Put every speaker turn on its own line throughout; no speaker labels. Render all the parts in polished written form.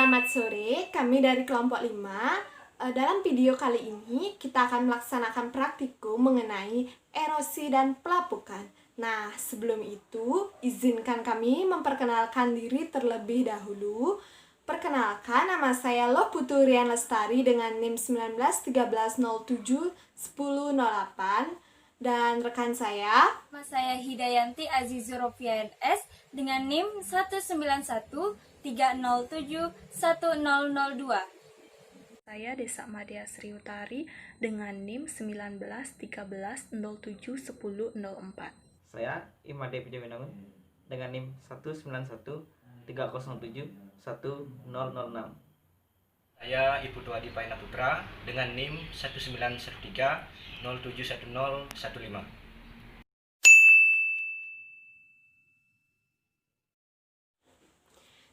Selamat sore, kami dari kelompok 5. Dalam video kali ini kita akan melaksanakan praktikum mengenai erosi dan pelapukan. Nah, sebelum itu izinkan kami memperkenalkan diri terlebih dahulu. Perkenalkan, nama saya Loputurian Lestari dengan NIM 1913071008 dan rekan saya.
Nama saya Hidayanti Azizurofian S dengan NIM 19130710002.
Saya Desa Madya Sri Utari dengan NIM 1913071004.
Saya Imade Widjawinangun dengan NIM 19130710006.
Saya Ibu Dwadi Paina Putra dengan NIM 1913071015.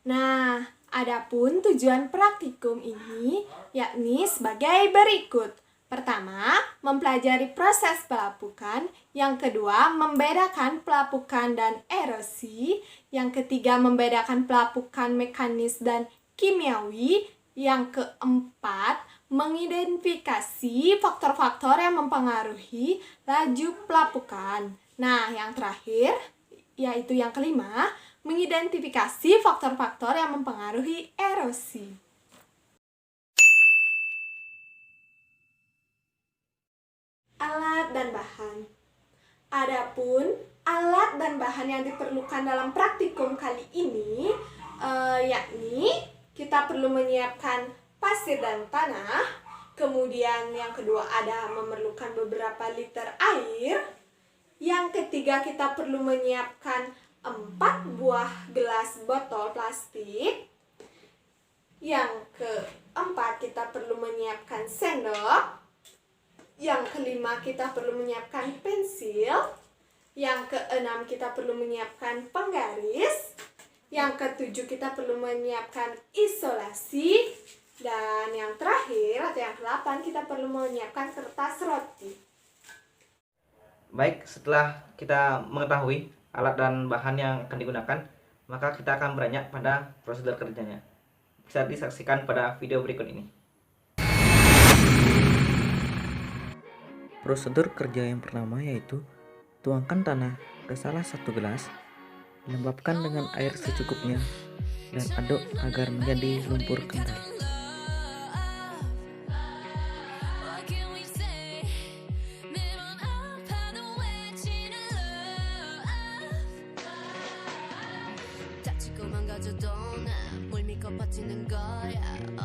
Nah, adapun tujuan praktikum ini yakni sebagai berikut. Pertama, mempelajari proses pelapukan. Yang kedua, membedakan pelapukan dan erosi. Yang ketiga, membedakan pelapukan mekanis dan kimiawi. Yang keempat, mengidentifikasi faktor-faktor yang mempengaruhi laju pelapukan. Nah, yang terakhir, yaitu yang kelima, mengidentifikasi faktor-faktor yang mempengaruhi erosi. Alat dan bahan. Adapun alat dan bahan yang diperlukan dalam praktikum kali ini yakni kita perlu menyiapkan pasir dan tanah. Kemudian yang kedua ada memerlukan beberapa liter air. Yang ketiga kita perlu menyiapkan 4 buah gelas botol plastik. Yang keempat kita perlu menyiapkan sendok. Yang kelima kita perlu menyiapkan pensil. Yang keenam kita perlu menyiapkan penggaris. Yang ketujuh kita perlu menyiapkan isolasi. Dan yang terakhir atau yang ke-8 kita perlu menyiapkan kertas roti.
Baik, setelah kita mengetahui alat dan bahan yang akan digunakan, maka kita akan beranjak pada prosedur kerjanya. Bisa disaksikan pada video berikut ini.
Prosedur kerja yang pertama yaitu tuangkan tanah ke salah satu gelas, lembabkan dengan air secukupnya, dan aduk agar menjadi lumpur kental.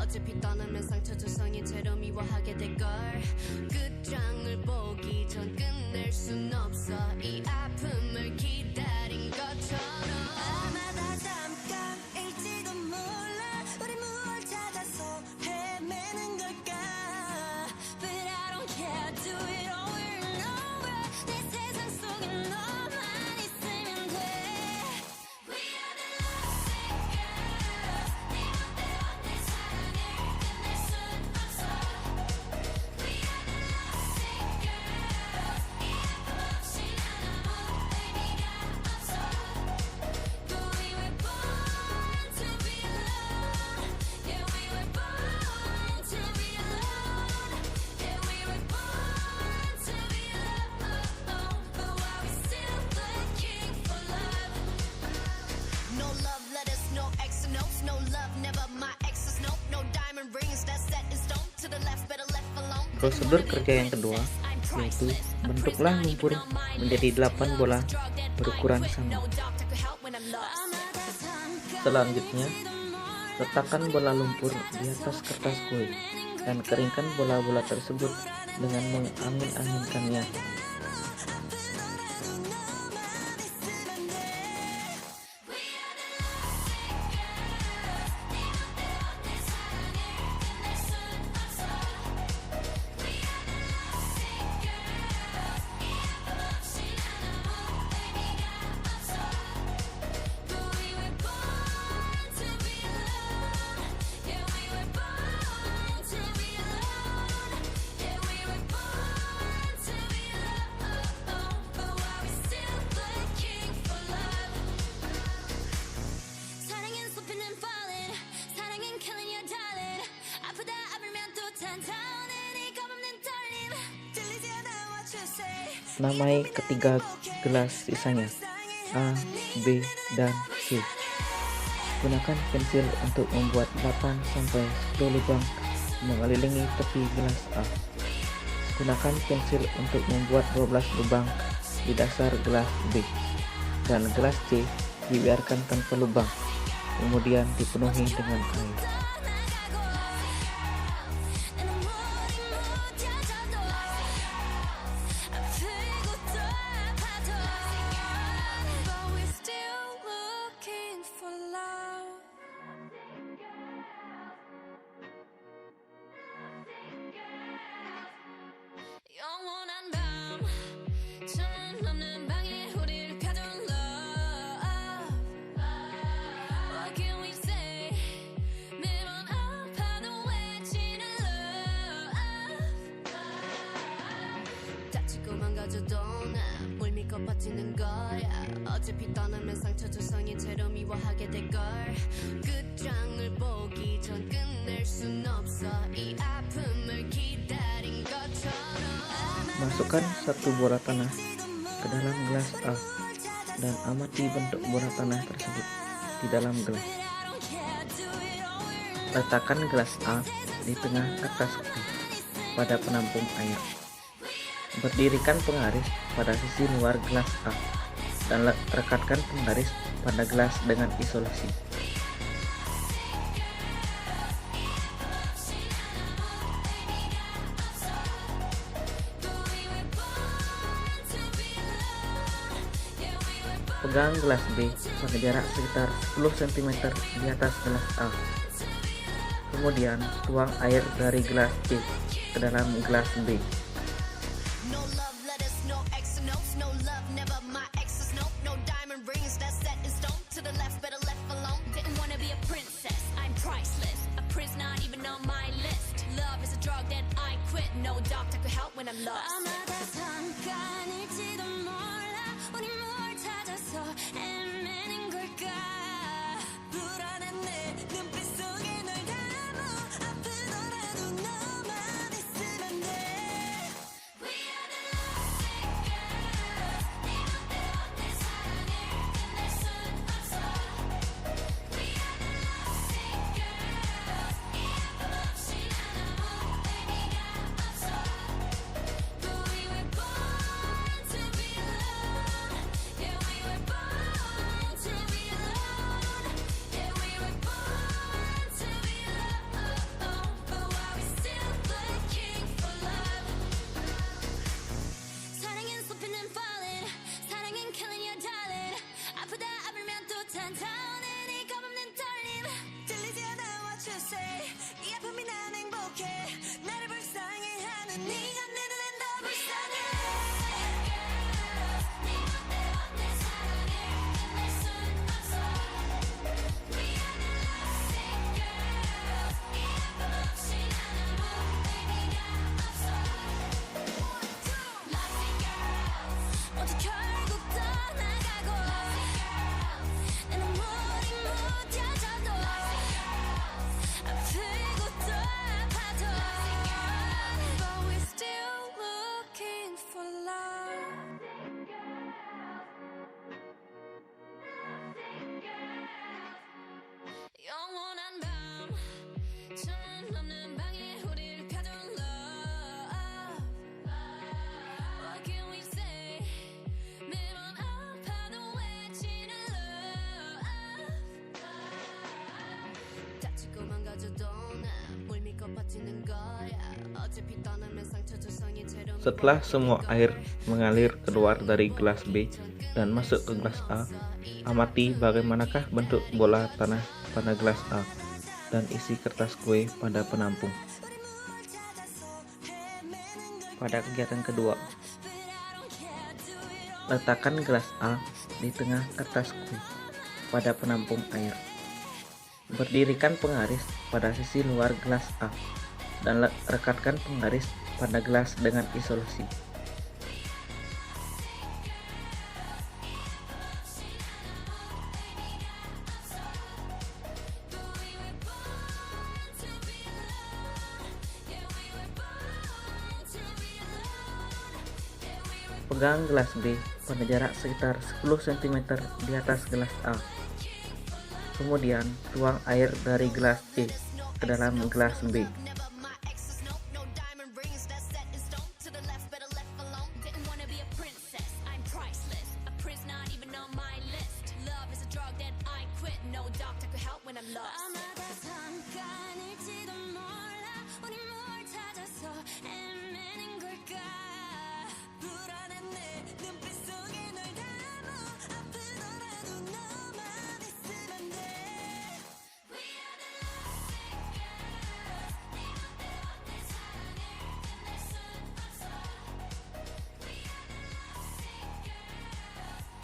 어차피 떠나면 상처 조성인 채로 미워하게 될걸 끝장을 보기 전 끝낼 순 없어 이 아픔을 기다린 것처럼 아마 다 잠깐일지도 몰라 우리 무얼 찾아서 헤매는 걸까 But I don't care do it over and over 내 세상 속에 너만 있으면 돼 We are the lovesick girls 네 멋대로 내 사랑을 끝낼 순 없어 We are the lovesick girls 이 아픔 없이 난 아무 의미가 없어 But we were born to be alone Yeah we were born to be alone Yeah we were born to be alone But why we still looking for love No love letters, no X notes No love, never my exes, no diamond rings that's set in stone To the left, better left alone
Prosedur kerja yang kedua yaitu bentuklah lumpur menjadi 8 bola berukuran sama. Selanjutnya, letakkan bola lumpur di atas kertas kue dan keringkan bola-bola tersebut dengan mengangin-anginkannya.
To be alone, yeah, we were born to be alone.
Namai ketiga gelas sisanya A, B, dan C. Gunakan pensil untuk membuat 8-10 lubang mengelilingi tepi gelas A. Gunakan pensil untuk membuat 12 lubang di dasar gelas B. Dan gelas C dibiarkan tanpa lubang, kemudian dipenuhi dengan air.
가져도 나 뭘 믿고 버티는 거야 어차피 떠나면 상처 조성인 채로 미워하게 될걸 끝장을 보기 전 끝낼 순 없어 이 아픔을 기다린 것처럼.
Masukkan satu bola tanah ke dalam gelas A dan amati bentuk bola tanah tersebut di dalam gelas. Letakkan gelas A di tengah kertas putih pada penampung air. Berdirikan penggaris pada sisi luar gelas A dan rekatkan penggaris pada gelas dengan isolasi. Pegang gelas B pada jarak sekitar 10 cm di atas gelas A. Kemudian tuang air dari gelas C ke dalam gelas B. Setelah semua air mengalir keluar dari gelas B dan masuk ke gelas A, amati bagaimanakah bentuk bola tanah pada gelas A dan isi kertas kue pada penampung. Pada kegiatan kedua, letakkan gelas A di tengah kertas kue pada penampung air. Berdirikan penggaris pada sisi luar gelas A dan rekatkan penggaris pada gelas dengan isolasi. Pegang gelas B pada jarak sekitar 10 cm di atas gelas A. Kemudian tuang air dari gelas C ke dalam gelas B.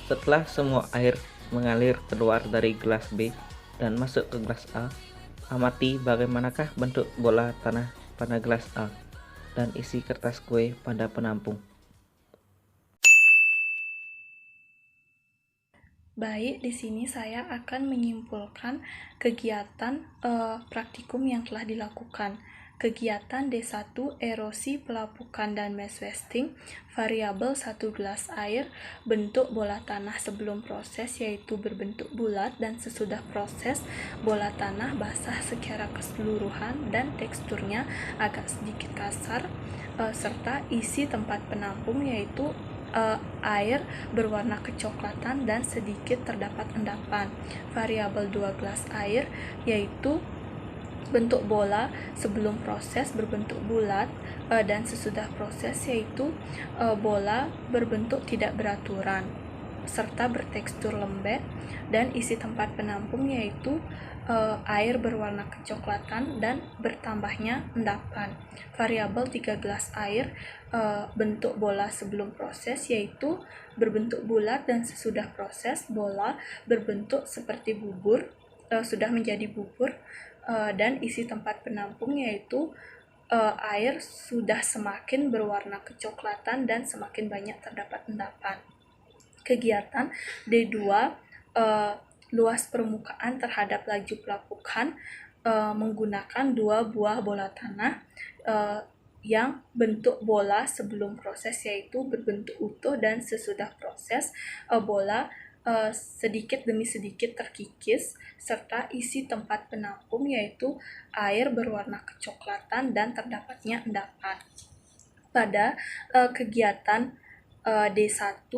Setelah semua air mengalir keluar dari gelas B dan masuk ke gelas A, amati bagaimanakah bentuk bola tanah pada gelas A dan isi kertas kue pada penampung.
Baik, di sini saya akan menyimpulkan kegiatan praktikum yang telah dilakukan. Kegiatan D1 erosi pelapukan dan mass wasting, variabel 1 gelas air, bentuk bola tanah sebelum proses yaitu berbentuk bulat dan sesudah proses bola tanah basah secara keseluruhan dan teksturnya agak sedikit kasar, serta isi tempat penampung yaitu air berwarna kecoklatan dan sedikit terdapat endapan. Variabel 2 gelas air yaitu bentuk bola sebelum proses berbentuk bulat dan sesudah proses yaitu bola berbentuk tidak beraturan serta bertekstur lembek, dan isi tempat penampung yaitu air berwarna kecoklatan dan bertambahnya endapan. Variabel 3 gelas air bentuk bola sebelum proses yaitu berbentuk bulat dan sesudah proses bola berbentuk seperti bubur, sudah menjadi bubur, dan isi tempat penampung yaitu air sudah semakin berwarna kecoklatan dan semakin banyak terdapat endapan. Kegiatan D2 luas permukaan terhadap laju pelapukan menggunakan 2 buah bola tanah yang bentuk bola sebelum proses yaitu berbentuk utuh dan sesudah proses bola sedikit demi sedikit terkikis, serta isi tempat penampung yaitu air berwarna kecoklatan dan terdapatnya endapan. Pada kegiatan D1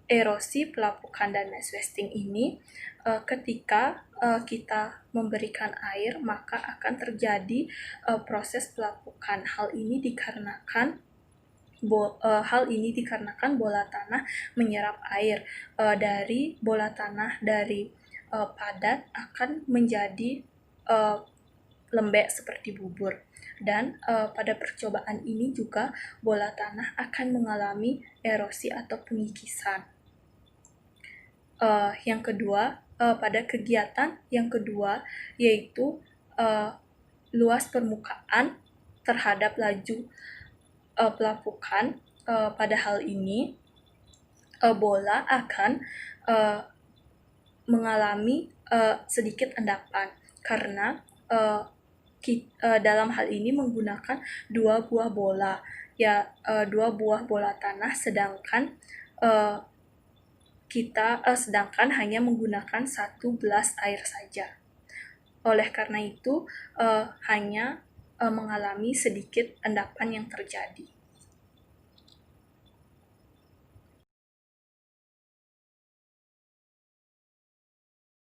erosi pelapukan dan mass wasting ini, ketika kita memberikan air maka akan terjadi proses pelapukan. Hal ini dikarenakan bola tanah menyerap air dari bola tanah dari padat akan menjadi lembek seperti bubur, dan pada percobaan ini juga bola tanah akan mengalami erosi atau pengikisan. Yang kedua, pada kegiatan yang kedua yaitu luas permukaan terhadap laju pelapukan. Pada hal ini bola akan mengalami sedikit endapan karena dalam hal ini menggunakan 2 buah bola, 2 buah bola tanah, sedangkan sedangkan hanya menggunakan 1 gelas air saja. Oleh karena itu hanya mengalami sedikit endapan yang terjadi.